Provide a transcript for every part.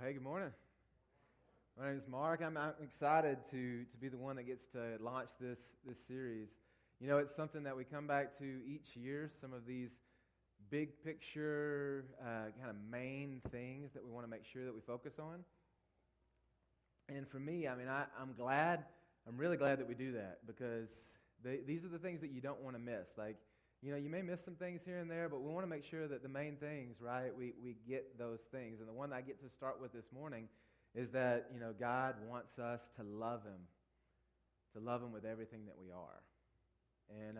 Hey, good morning. My name is Mark. I'm excited to be the one that gets to launch this series. You know, it's something that we come back to each year, some of these big picture kind of main things that we want to make sure that we focus on. And for me, I mean, I'm really glad that we do that because these are the things that you don't want to miss. Like, you know, you may miss some things here and there, but we want to make sure that the main things, right, we get those things. And the one that I get to start with this morning is that, you know, God wants us to love Him with everything that we are. And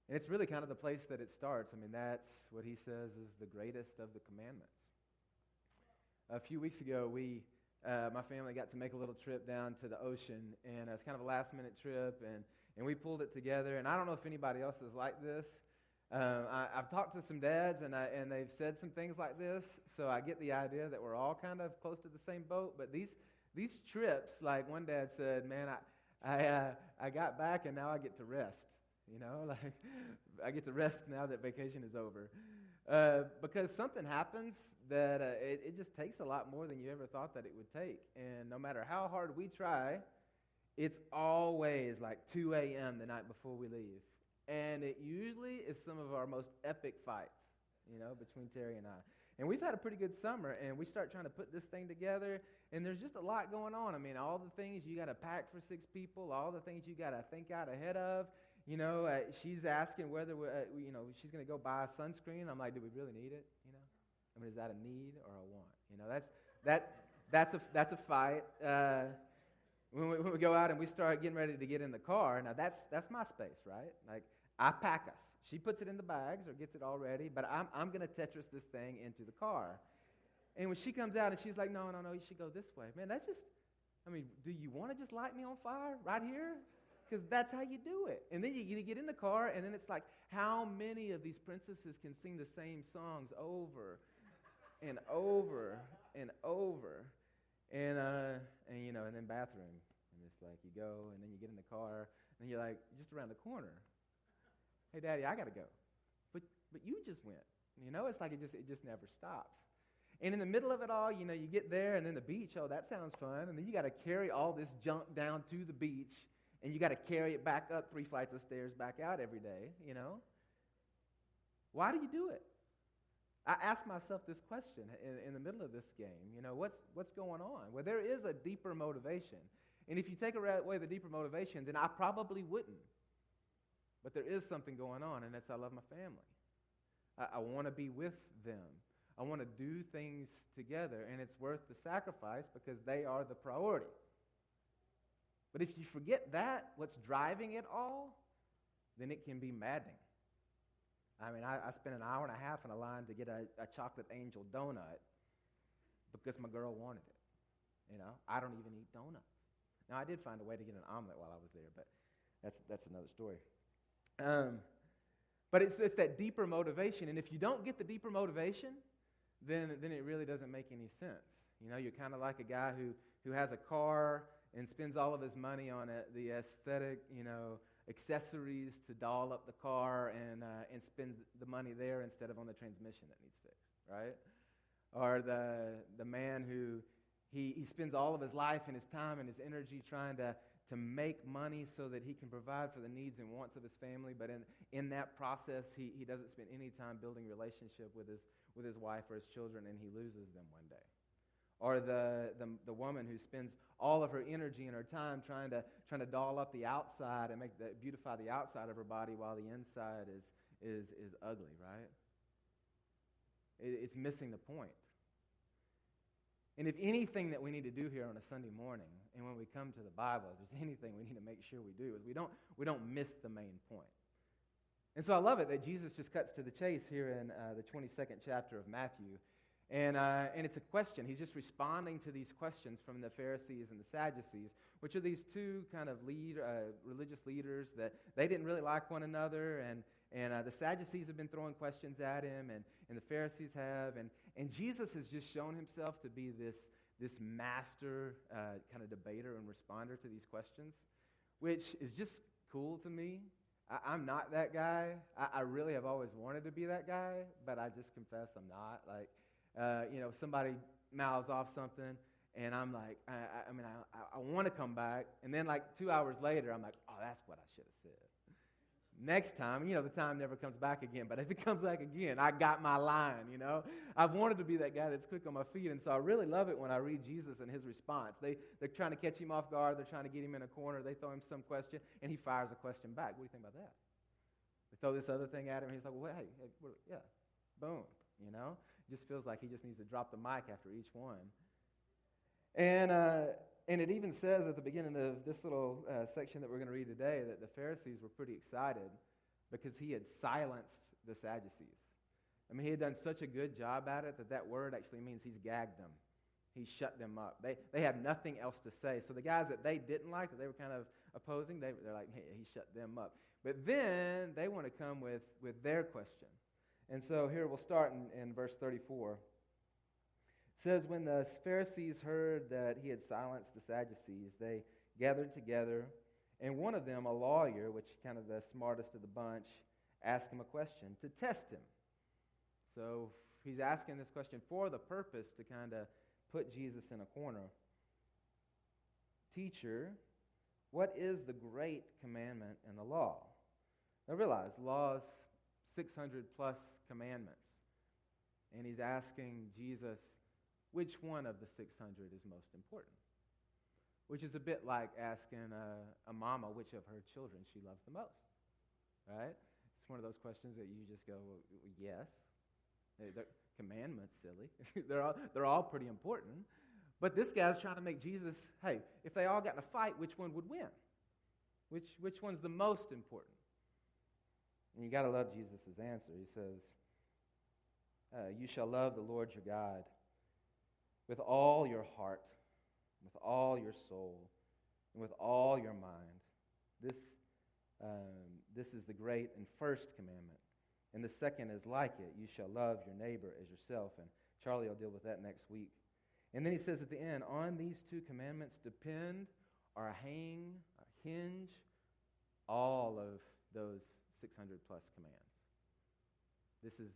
it's really kind of the place that it starts. I mean, that's what He says is the greatest of the commandments. A few weeks ago, my family got to make a little trip down to the ocean, and it's kind of a last-minute trip, and we pulled it together. And I don't know if anybody else is like this. I've talked to some dads, and they've said some things like this, so I get the idea that we're all kind of close to the same boat. But these trips, like one dad said, man, I got back, and now I get to rest. You know, like I get to rest now that vacation is over. Because something happens that it just takes a lot more than you ever thought that it would take. And no matter how hard we try, it's always like 2 a.m. the night before we leave. And it usually is some of our most epic fights, you know, between Terry and I. And we've had a pretty good summer, and we start trying to put this thing together, and there's just a lot going on. I mean, all the things you got to pack for 6 people, all the things you got to think out ahead of. You know, she's asking whether, she's going to go buy sunscreen. I'm like, do we really need it? You know, I mean, is that a need or a want? You know, that's a fight. When we go out and we start getting ready to get in the car, now that's my space, right? Like, I pack us. She puts it in the bags or gets it all ready, but I'm going to Tetris this thing into the car. And when she comes out and she's like, no, you should go this way. Man, that's just, I mean, do you want to just light me on fire right here? Because that's how you do it. And then you get in the car, and then it's like, how many of these princesses can sing the same songs over and over and over? And you know, and then bathroom. And it's like you go, and then you get in the car, and then you're like, just around the corner. Hey, Daddy, I got to go. But you just went. You know, it's like it just never stops. And in the middle of it all, you know, you get there, and then the beach, oh, that sounds fun. And then you got to carry all this junk down to the beach. And you got to carry it back up 3 flights of stairs back out every day, you know? Why do you do it? I ask myself this question in the middle of this game. You know, what's going on? Well, there is a deeper motivation. And if you take away the deeper motivation, then I probably wouldn't. But there is something going on, and that's I love my family. I want to be with them. I want to do things together, and it's worth the sacrifice because they are the priority. But if you forget that, what's driving it all, then it can be maddening. I mean, I spent an hour and a half in a line to get a chocolate angel donut because my girl wanted it. You know, I don't even eat donuts. Now, I did find a way to get an omelet while I was there, but that's another story. But it's that deeper motivation, and if you don't get the deeper motivation, then it really doesn't make any sense. You know, you're kind of like a guy who has a car and spends all of his money on the aesthetic, you know, accessories to doll up the car and spends the money there instead of on the transmission that needs fixed, right? Or the man who he spends all of his life and his time and his energy trying to make money so that he can provide for the needs and wants of his family, but in that process he doesn't spend any time building relationship with his wife or his children, and he loses them one day. Or the woman who spends all of her energy and her time trying to doll up the outside and beautify the outside of her body while the inside is ugly, right? It's missing the point. And if anything that we need to do here on a Sunday morning, and when we come to the Bible, if there's anything we need to make sure we do, is we don't miss the main point. And so I love it that Jesus just cuts to the chase here in the 22nd chapter of Matthew. And it's a question. He's just responding to these questions from the Pharisees and the Sadducees, which are these two kind of religious leaders that they didn't really like one another. And the Sadducees have been throwing questions at him, and the Pharisees have. And Jesus has just shown himself to be this master kind of debater and responder to these questions, which is just cool to me. I'm not that guy. I really have always wanted to be that guy, but I just confess I'm not. Like, Somebody mouths off something, and I'm like, I want to come back. And then like 2 hours later, I'm like, oh, that's what I should have said. Next time, the time never comes back again. But if it comes back again, I got my line, I've wanted to be that guy that's quick on my feet. And so I really love it when I read Jesus and his response. They're trying to catch him off guard. They're trying to get him in a corner. They throw him some question, and he fires a question back. What do you think about that? They throw this other thing at him, and he's like, well, hey, yeah, boom, It just feels like he just needs to drop the mic after each one. And it even says at the beginning of this little section that we're going to read today that the Pharisees were pretty excited because he had silenced the Sadducees. He had done such a good job at it that word actually means he's gagged them. He shut them up. They have nothing else to say. So the guys that they didn't like, that they were kind of opposing, they're like, hey, he shut them up. But then they want to come with their question. And so here we'll start in verse 34. It says, when the Pharisees heard that he had silenced the Sadducees, they gathered together, and one of them, a lawyer, which kind of the smartest of the bunch, asked him a question to test him. So he's asking this question for the purpose to kind of put Jesus in a corner. Teacher, what is the great commandment in the law? Now realize, law's 600 plus commandments. And he's asking Jesus, which one of the 600 is most important? Which is a bit like asking a mama which of her children she loves the most, right? It's one of those questions that you just go, well, yes. The commandments, silly. they're all pretty important. But this guy's trying to make Jesus, hey, if they all got in a fight, which one would win? Which one's the most important? And you got to love Jesus' answer. He says, you shall love the Lord your God with all your heart, with all your soul, and with all your mind. This is the great and first commandment. And the second is like it. You shall love your neighbor as yourself. And Charlie will deal with that next week. And then he says at the end, on these two commandments depend or hinge all of those 600 plus commands. This is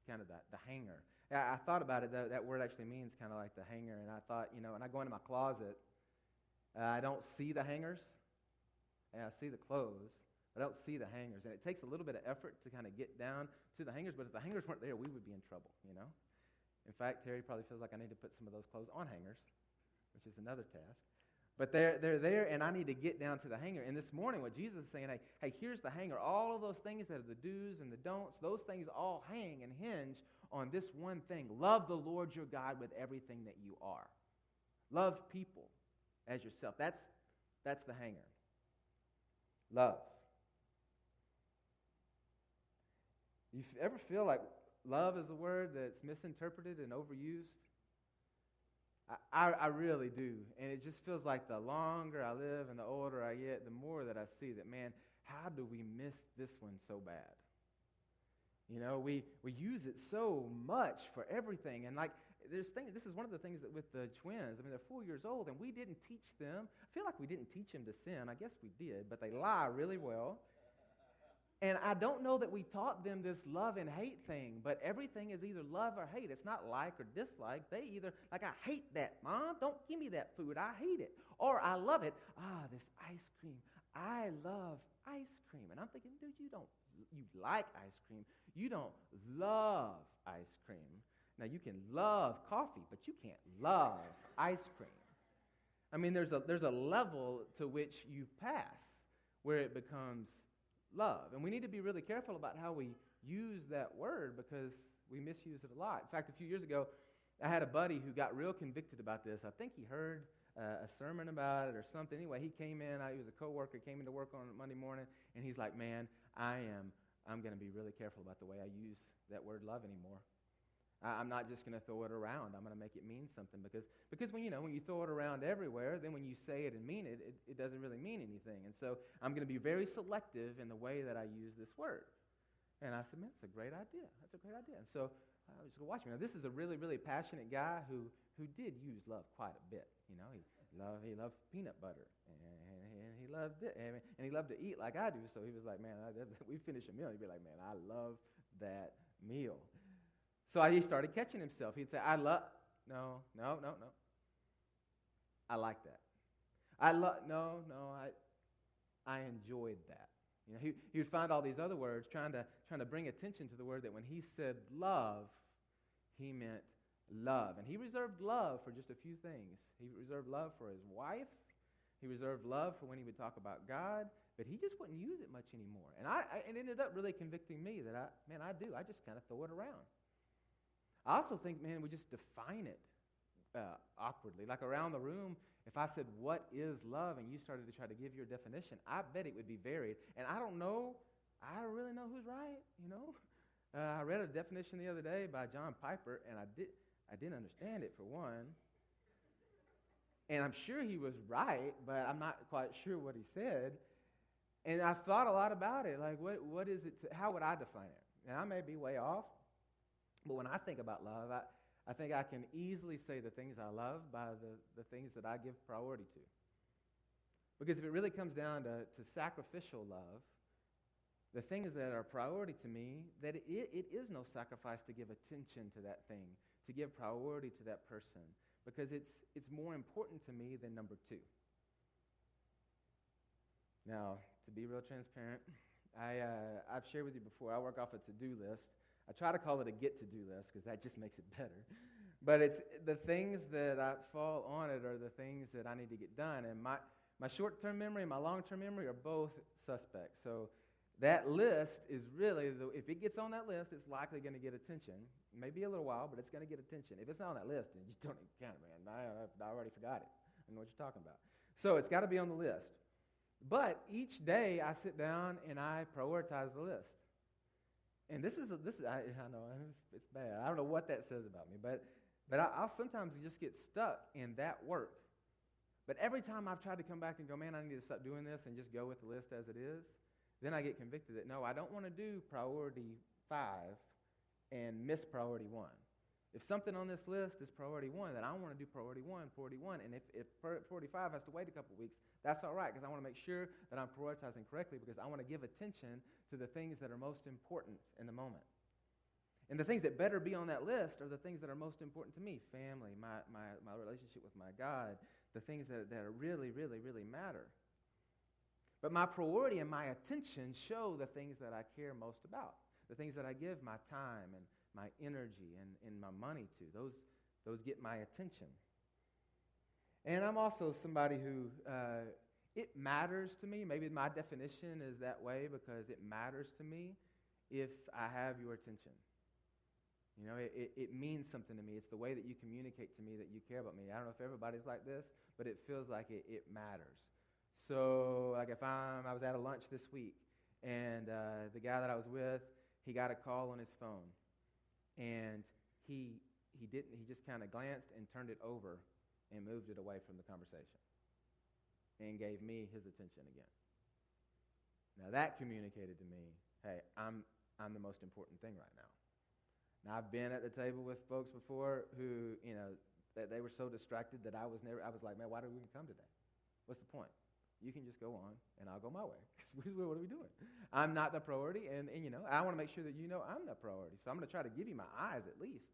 kind of the hanger. I thought about it. That word actually means kind of like the hanger. And I thought, when I go into my closet, I don't see the hangers. And I see the clothes. I don't see the hangers. And it takes a little bit of effort to kind of get down to the hangers. But if the hangers weren't there, we would be in trouble, In fact, Terry probably feels like I need to put some of those clothes on hangers, which is another task. But they're there, and I need to get down to the hanger. And this morning, what Jesus is saying, hey, here's the hanger. All of those things that are the do's and the don'ts, those things all hang and hinge on this one thing. Love the Lord your God with everything that you are. Love people as yourself. That's the hanger. Love. You ever feel like love is a word that's misinterpreted and overused? I really do. And it just feels like the longer I live and the older I get, the more that I see that, man, how do we miss this one so bad? We use it so much for everything. And this is one of the things that with the twins, they're 4 years old, and we didn't teach them. I feel like we didn't teach them to sin. I guess we did, but they lie really well. And I don't know that we taught them this love and hate thing, but everything is either love or hate. It's not like or dislike. They either, I hate that, Mom. Don't give me that food. I hate it. Or I love it. This ice cream. I love ice cream. And I'm thinking, dude, you like ice cream. You don't love ice cream. Now, you can love coffee, but you can't love ice cream. There's a level to which you pass where it becomes love. And we need to be really careful about how we use that word because we misuse it a lot. In fact, a few years ago, I had a buddy who got real convicted about this. I think he heard a sermon about it or something. Anyway, he came in. He was a coworker, came into work on Monday morning, and he's like, man, I'm going to be really careful about the way I use that word love anymore. I'm not just going to throw it around. I'm going to make it mean something because when you throw it around everywhere, then when you say it and mean it, it doesn't really mean anything. And so I'm going to be very selective in the way that I use this word. And I said, man, that's a great idea. That's a great idea. And so I was just going to watch me. Now, this is a really, really passionate guy who did use love quite a bit. He loved peanut butter, and he loved it, and he loved to eat like I do. So he was like, man, we finish a meal, he'd be like, man, I love that meal. So he started catching himself. He'd say, no. I like that. I enjoyed that. You know, he would find all these other words trying to bring attention to the word that when he said love, he meant love. And he reserved love for just a few things. He reserved love for his wife. He reserved love for when he would talk about God, but he just wouldn't use it much anymore. And it ended up really convicting me that I do. I just kind of throw it around. I also think, man, we just define it awkwardly. Like around the room, if I said, what is love, and you started to try to give your definition, I bet it would be varied. And I don't really know who's right, you know. I read a definition the other day by John Piper, and I didn't understand it, for one. And I'm sure he was right, but I'm not quite sure what he said. And I've thought a lot about it. Like, what is it? How would I define it? And I may be way off, but when I think about love, I think I can easily say the things I love by the things that I give priority to. Because if it really comes down to sacrificial love, the things that are priority to me, that it is no sacrifice to give attention to that thing, to give priority to that person, because it's more important to me than number two. Now, to be real transparent, I've shared with you before, I work off a to-do list. I try to call it a get-to-do list because that just makes it better. But it's the things that I fall on it are the things that I need to get done. And my short-term memory and my long-term memory are both suspect. So that list is really, if it gets on that list, it's likely going to get attention. Maybe a little while, but it's going to get attention. If it's not on that list, then you don't even count it, man. I already forgot it. I know what you're talking about. So it's got to be on the list. But each day I sit down and I prioritize the list. And this is I know it's bad. I don't know what that says about me, but I'll sometimes just get stuck in that work. But every time I've tried to come back and go, man, I need to stop doing this and just go with the list as it is, then I get convicted that, no, I don't want to do priority 5 and miss priority 1. If something on this list is priority 1, then I want to do priority 1. And if priority 5 has to wait a couple weeks, that's all right, because I want to make sure that I'm prioritizing correctly, because I want to give attention to the things that are most important in the moment. And the things that better be on that list are the things that are most important to me: family, my relationship with my God, the things that really, really, really matter. But my priority and my attention show the things that I care most about, the things that I give my time and my energy and my money to. Those get my attention. And I'm also somebody who, it matters to me. Maybe my definition is that way because it matters to me if I have your attention. You know, it means something to me. It's the way that you communicate to me that you care about me. I don't know if everybody's like this, but it feels like it matters. So, like if I was at a lunch this week, and the guy that I was with, he got a call on his phone. And he just kind of glanced and turned it over and moved it away from the conversation and gave me his attention again. Now that communicated to me, hey, I'm the most important thing right now. Now I've been at the table with folks before who, you know, that they were so distracted that I was like, man, why do we even come today? What's the point? You can just go on, and I'll go my way. Because what are we doing? I'm not the priority, and you know, I want to make sure that you know I'm the priority. So I'm going to try to give you my eyes at least.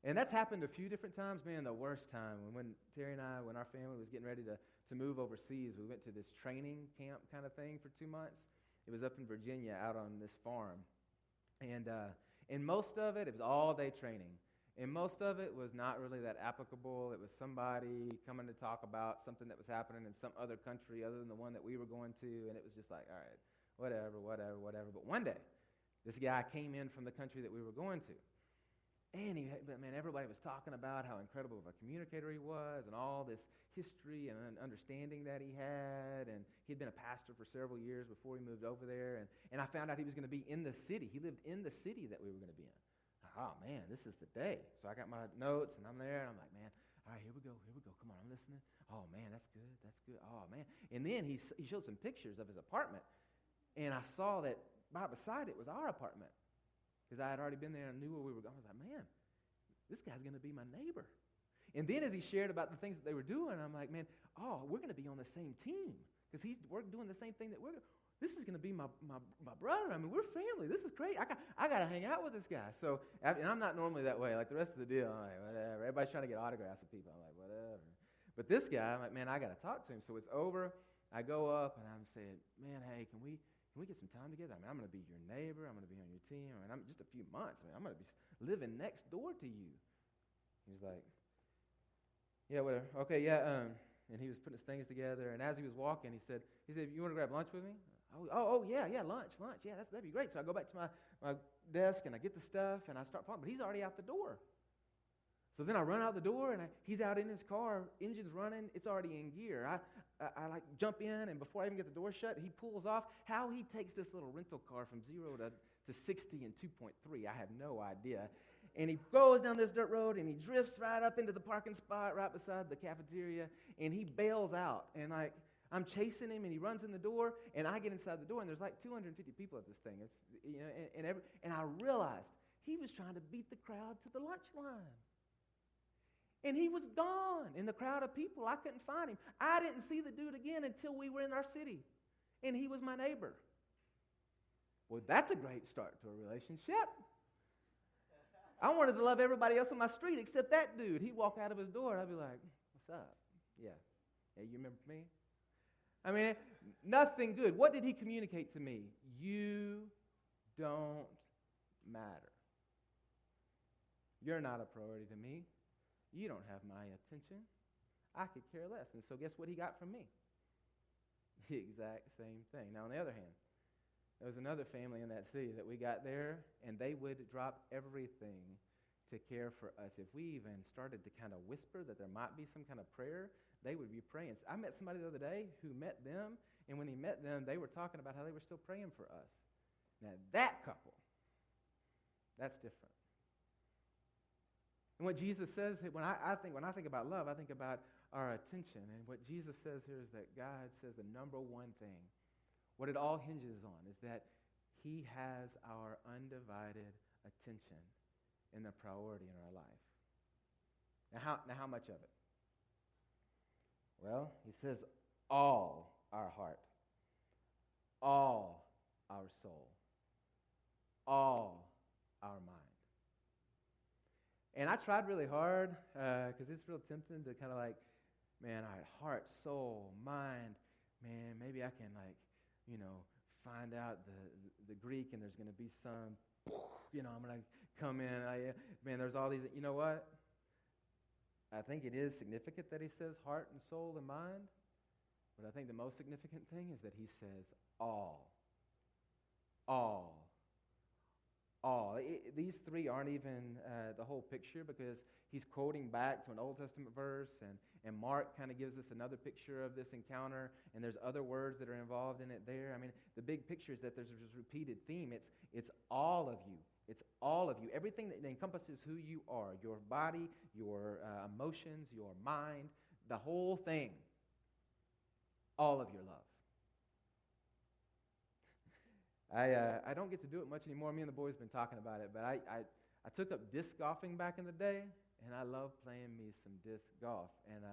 And that's happened a few different times. Man, the worst time, when Terry and I, when our family was getting ready to move overseas, we went to this training camp kind of thing for 2 months. It was up in Virginia out on this farm. And most of it was all-day training. And most of it was not really that applicable. It was somebody coming to talk about something that was happening in some other country other than the one that we were going to, and it was just like, all right, whatever. But one day, this guy came in from the country that we were going to, and everybody was talking about how incredible of a communicator he was and all this history and understanding that he had, and he'd been a pastor for several years before he moved over there, and I found out he was going to be in the city. He lived in the city that we were going to be in. Oh, man, this is the day. So I got my notes, and I'm there, and I'm like, man, all right, here we go. Come on, I'm listening. Oh, man, that's good. Oh, man. And then he showed some pictures of his apartment, and I saw that right beside it was our apartment because I had already been there and knew where we were going. I was like, man, this guy's going to be my neighbor. And then as he shared about the things that they were doing, I'm like, man, we're going to be on the same team because we're doing the same thing that we're doing. this is going to be my brother. I mean, we're family. This is great. I got to hang out with this guy. So, and I'm not normally that way. Like the rest of the deal, I'm like, whatever. Everybody's trying to get autographs with people. I'm like, whatever. But this guy, I'm like, man, I got to talk to him. So it's over. I go up and I'm saying, man, hey, can we get some time together? I mean, I'm going to be your neighbor. I'm going to be on your team. I mean, I'm just a few months. I mean, I'm going to be living next door to you. He's like, yeah, whatever. Okay, yeah. And he was putting his things together. And as he was walking, he said, you want to grab lunch with me? Yeah, lunch. Yeah, that'd be great. So I go back to my desk and I get the stuff and I start talking, but he's already out the door. So then I run out the door and he's out in his car, engine's running, it's already in gear. I like jump in, and before I even get the door shut, he pulls off. How he takes this little rental car from 0 to 60 in 2.3, I have no idea. And he goes down this dirt road and he drifts right up into the parking spot right beside the cafeteria, and he bails out. And like, I'm chasing him, and he runs in the door, and I get inside the door, and there's like 250 people at this thing. It's, you know, and I realized he was trying to beat the crowd to the lunch line. And he was gone in the crowd of people. I couldn't find him. I didn't see the dude again until we were in our city, and he was my neighbor. Well, that's a great start to a relationship. I wanted to love everybody else on my street except that dude. He'd walk out of his door, and I'd be like, what's up? Yeah, you remember me? I mean, nothing good. What did he communicate to me? You don't matter. You're not a priority to me. You don't have my attention. I could care less. And so guess what he got from me? The exact same thing. Now, on the other hand, there was another family in that city that we got there, and they would drop everything to care for us. If we even started to kind of whisper that there might be some kind of prayer, they would be praying. I met somebody the other day who met them, and when he met them, they were talking about how they were still praying for us. Now, that couple, that's different. And what Jesus says, when I think about love, I think about our attention. And what Jesus says here is that God says the number one thing, what it all hinges on, is that he has our undivided attention and the priority in our life. Now how much of it? Well, he says all our heart, all our soul, all our mind. And I tried really hard because it's real tempting to kind of like, man, all right, heart, soul, mind, man, maybe I can find out the Greek, and there's going to be some, I'm going to come in. Man, there's all these, you know what? I think it is significant that he says heart and soul and mind, but I think the most significant thing is that he says all. These three aren't even the whole picture, because he's quoting back to an Old Testament verse, and Mark kind of gives us another picture of this encounter, and there's other words that are involved in it there. I mean, the big picture is that there's this repeated theme. It's all of you. It's all of you. Everything that encompasses who you are, your body, your emotions, your mind, the whole thing. All of your love. I don't get to do it much anymore. Me and the boys have been talking about it, but I took up disc golfing back in the day, and I love playing me some disc golf. And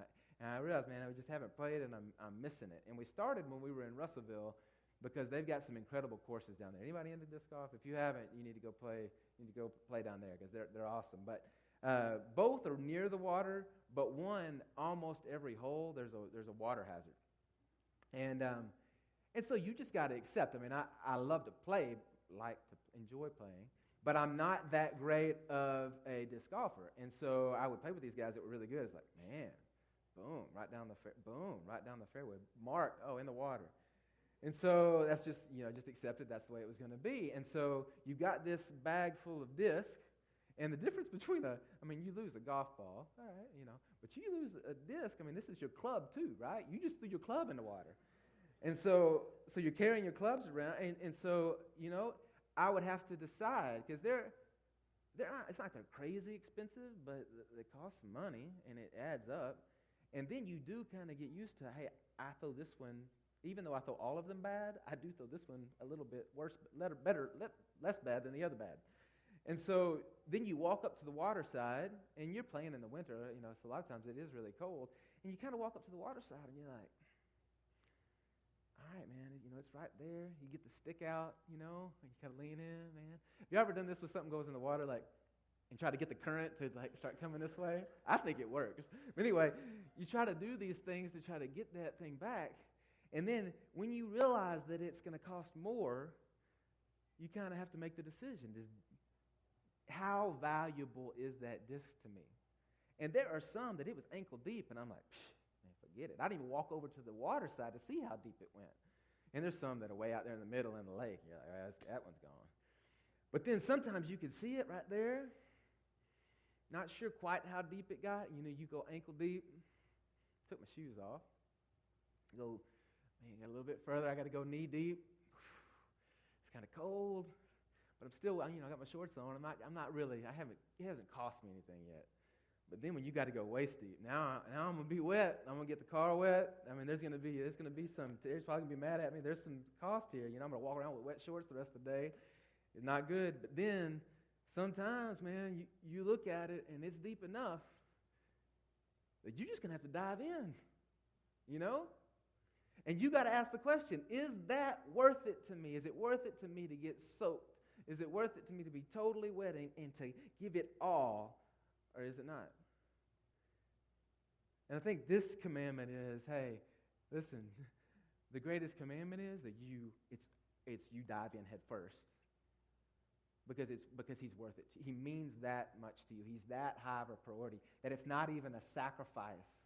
I realized, man, I just haven't played, and I'm missing it. And we started when we were in Russellville, because they've got some incredible courses down there. Anybody into disc golf? If you haven't, you need to go play down there, because they're awesome. But both are near the water, but one, almost every hole there's a water hazard. And so you just got to accept. I mean, I love to play, like to enjoy playing, but I'm not that great of a disc golfer. And so I would play with these guys that were really good. It's like, man, boom, right down the fairway. Mark, in the water. And so that's just accepted. That's the way it was going to be. And so you got this bag full of discs, and the difference between you lose a golf ball, all right, but you lose a disc. I mean, this is your club too, right? You just threw your club in the water. And so you're carrying your clubs around, and so, I would have to decide, because they're not, it's not they're crazy expensive, but they cost some money, and it adds up. And then you do kind of get used to, hey, I throw this one, even though I throw all of them bad, I do throw this one a little bit worse, less bad than the other bad. And so then you walk up to the water side, and you're playing in the winter, so a lot of times it is really cold, and you kind of walk up to the water side, and you're like, all right, man, it's right there. You get the stick out, and you kind of lean in, man. Have you ever done this when something goes in the water, and try to get the current to, start coming this way? I think it works. But anyway, you try to do these things to try to get that thing back. And then when you realize that it's going to cost more, you kind of have to make the decision. How valuable is that disc to me? And there are some that it was ankle deep, and I'm like, man, forget it. I didn't even walk over to the water side to see how deep it went. And there's some that are way out there in the middle in the lake. You're like, that one's gone. But then sometimes you can see it right there. Not sure quite how deep it got. You go ankle deep. Took my shoes off. Go, man, a little bit further. I got to go knee deep. It's kind of cold, but I'm still, I got my shorts on. It hasn't cost me anything yet. But then when you got to go waist deep, now I'm gonna be wet. I'm gonna get the car wet. I mean, there's gonna be some. Terry's probably gonna be mad at me. There's some cost here. I'm gonna walk around with wet shorts the rest of the day. It's not good. But then sometimes, man, you look at it and it's deep enough that you're just gonna have to dive in. And you got to ask the question: is that worth it to me? Is it worth it to me to get soaked? Is it worth it to me to be totally wet and to give it all? Or is it not? And I think this commandment is, hey, listen, the greatest commandment is that you dive in head first. Because he's worth it. He means that much to you. He's that high of a priority that it's not even a sacrifice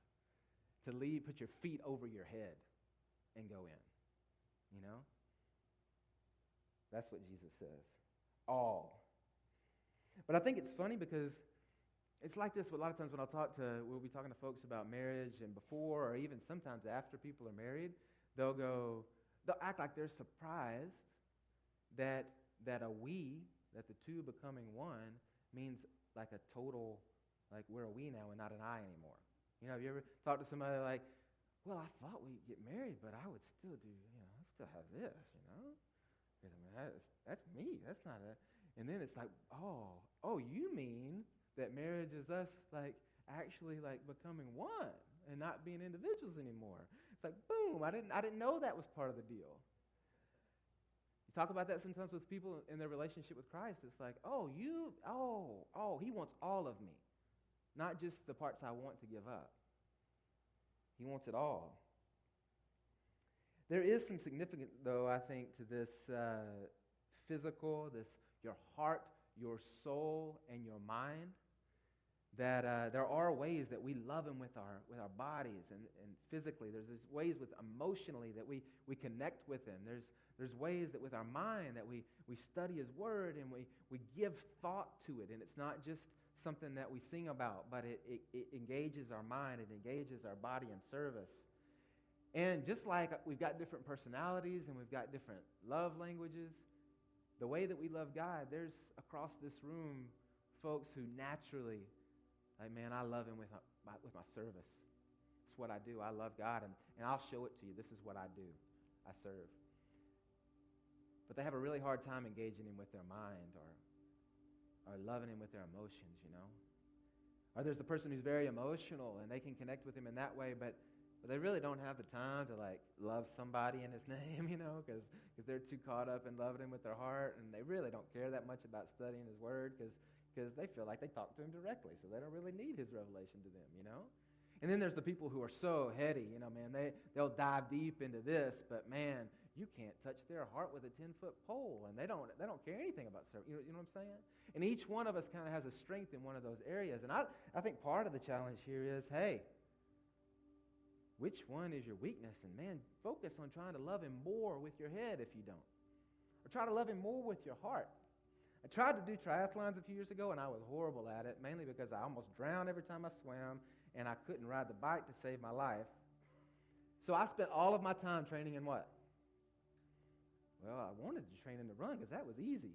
to put your feet over your head and go in. That's what Jesus says. All. But I think it's funny because it's like this a lot of times when we'll be talking to folks about marriage and before or even sometimes after people are married, they'll act like they're surprised that the two becoming one means like a total, like we're a we now and not an I anymore. Have you ever talked to somebody like, well, I thought we'd get married, but I would still do, I still have this, Because that's me. That's not a, and then it's like, oh, you mean that marriage is us actually becoming one and not being individuals anymore. It's like, boom, I didn't know that was part of the deal. You talk about that sometimes with people in their relationship with Christ. It's like, he wants all of me, not just the parts I want to give up. He wants it all. There is some significance, though, I think, to this your heart, your soul, and your mind. That there are ways that we love Him with our bodies and physically. There's ways emotionally that we connect with Him. There's ways that with our mind that we study His Word and we give thought to it. And it's not just something that we sing about, but it engages our mind, it engages our body in service. And just like we've got different personalities and we've got different love languages, the way that we love God, there's across this room folks who naturally, like, man, I love Him with my service. It's what I do. I love God, and I'll show it to you. This is what I do. I serve. But they have a really hard time engaging Him with their mind or loving Him with their emotions, Or there's the person who's very emotional, and they can connect with Him in that way, but they really don't have the time to, love somebody in His name, because they're too caught up in loving Him with their heart, and they really don't care that much about studying His Word, because they feel like they talk to Him directly, so they don't really need His revelation to them, And then there's the people who are so heady, man, they'll dive deep into this, but man, you can't touch their heart with a 10-foot pole, and they don't care anything about service. You know what I'm saying? And each one of us kind of has a strength in one of those areas, and I think part of the challenge here is, hey, which one is your weakness? And man, focus on trying to love Him more with your head if you don't, or try to love Him more with your heart. I tried to do triathlons a few years ago, and I was horrible at it, mainly because I almost drowned every time I swam, and I couldn't ride the bike to save my life. So I spent all of my time training in what? Well, I wanted to train in the run because that was easy.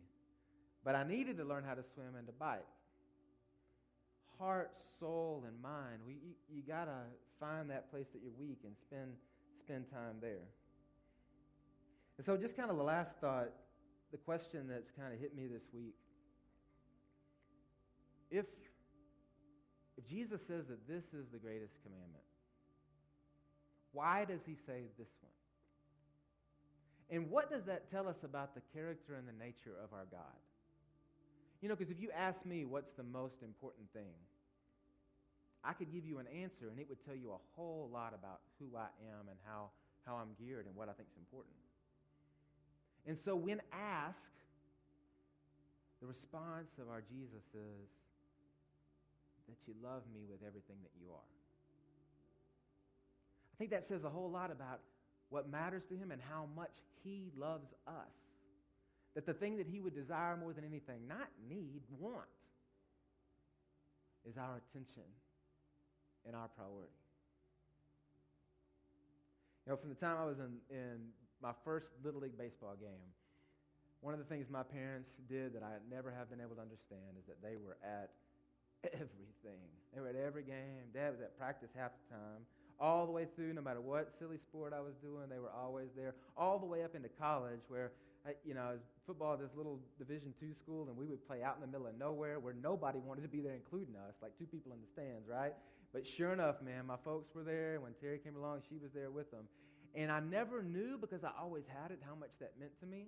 But I needed to learn how to swim and to bike. Heart, soul, and mind. You got to find that place that you're weak and spend time there. And so just kind of the last thought, the question that's kind of hit me this week. If Jesus says that this is the greatest commandment, why does He say this one? And what does that tell us about the character and the nature of our God? You know, because if you ask me what's the most important thing, I could give you an answer, and it would tell you a whole lot about who I am and how I'm geared and what I think is important. And so when asked, the response of our Jesus is that you love me with everything that you are. I think that says a whole lot about what matters to him and how much he loves us. That the thing that he would desire more than anything, not need, want, is our attention and our priority. You know, from the time I was in my first Little League baseball game, one of the things my parents did that I never have been able to understand is that they were at everything. They were at every game. Dad was at practice half the time, all the way through, no matter what silly sport I was doing, they were always there, all the way up into college where, I was football at this little Division II school, and we would play out in the middle of nowhere where nobody wanted to be there, including us, like two people in the stands, right? But sure enough, man, my folks were there. When Terry came along, she was there with them. And I never knew, because I always had it, how much that meant to me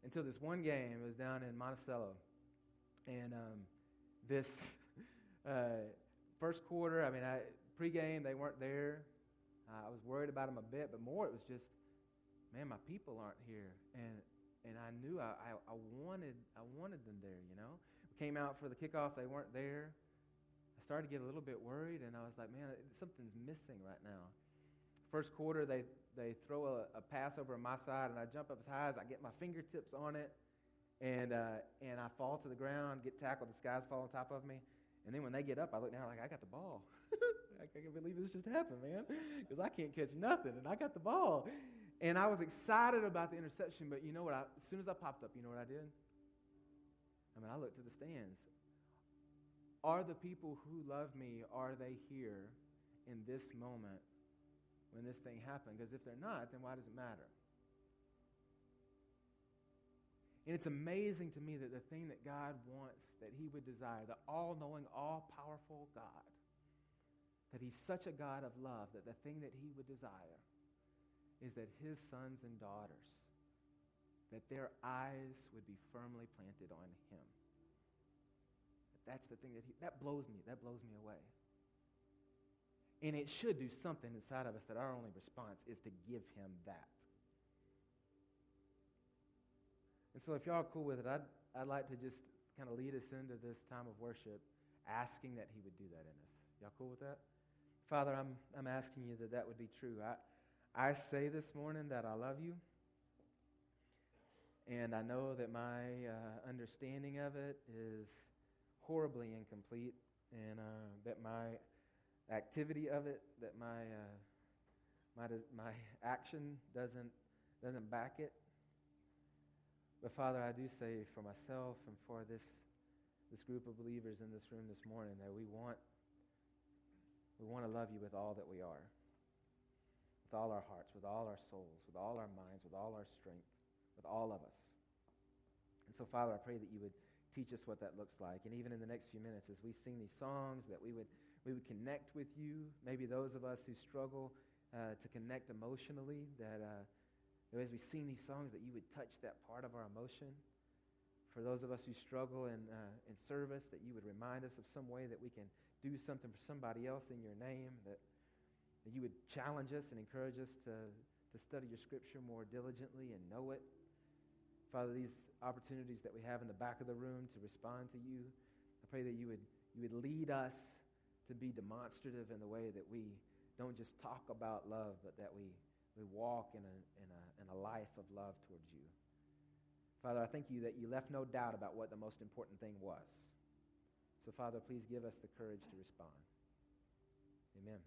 until this one game. It was down in Monticello. And this first quarter, pregame, they weren't there. I was worried about them a bit, but more it was just, man, my people aren't here. And I knew I wanted them there, you know. Came out for the kickoff, they weren't there. I started to get a little bit worried, and I was like, man, something's missing right now. First quarter, they throw a pass over on my side, and I jump up as high as I get my fingertips on it, and I fall to the ground, get tackled, the skies fall on top of me. And then when they get up, I look down like, I got the ball. I can't believe this just happened, man, because I can't catch nothing, and I got the ball. And I was excited about the interception, but you know what? As soon as I popped up, you know what I did? I looked to the stands. Are the people who love me, are they here in this moment when this thing happened? Because if they're not, then why does it matter? And it's amazing to me that the thing that God wants, that he would desire, the all-knowing, all-powerful God, that he's such a God of love, that the thing that he would desire is that his sons and daughters, that their eyes would be firmly planted on him. That's the thing that blows me away. And it should do something inside of us that our only response is to give him that. And so if y'all are cool with it, I'd like to just kind of lead us into this time of worship, asking that he would do that in us. Y'all cool with that? Father, I'm asking you that would be true. I say this morning that I love you, and I know that my understanding of it is horribly incomplete, and that my activity of it, that my action doesn't back it. But Father, I do say for myself and for this group of believers in this room this morning that we want to love you with all that we are, with all our hearts, with all our souls, with all our minds, with all our strength, with all of us. And so, Father, I pray that you would teach us what that looks like. And even in the next few minutes, as we sing these songs, that we would connect with you. Maybe those of us who struggle to connect emotionally, that as we sing these songs, that you would touch that part of our emotion. For those of us who struggle in service, that you would remind us of some way that we can do something for somebody else in your name, that you would challenge us and encourage us to study your scripture more diligently and know it. Father, these opportunities that we have in the back of the room to respond to you, I pray that you would lead us to be demonstrative in the way that we don't just talk about love, but that we walk in a life of love towards you. Father, I thank you that you left no doubt about what the most important thing was. So, Father, please give us the courage to respond. Amen.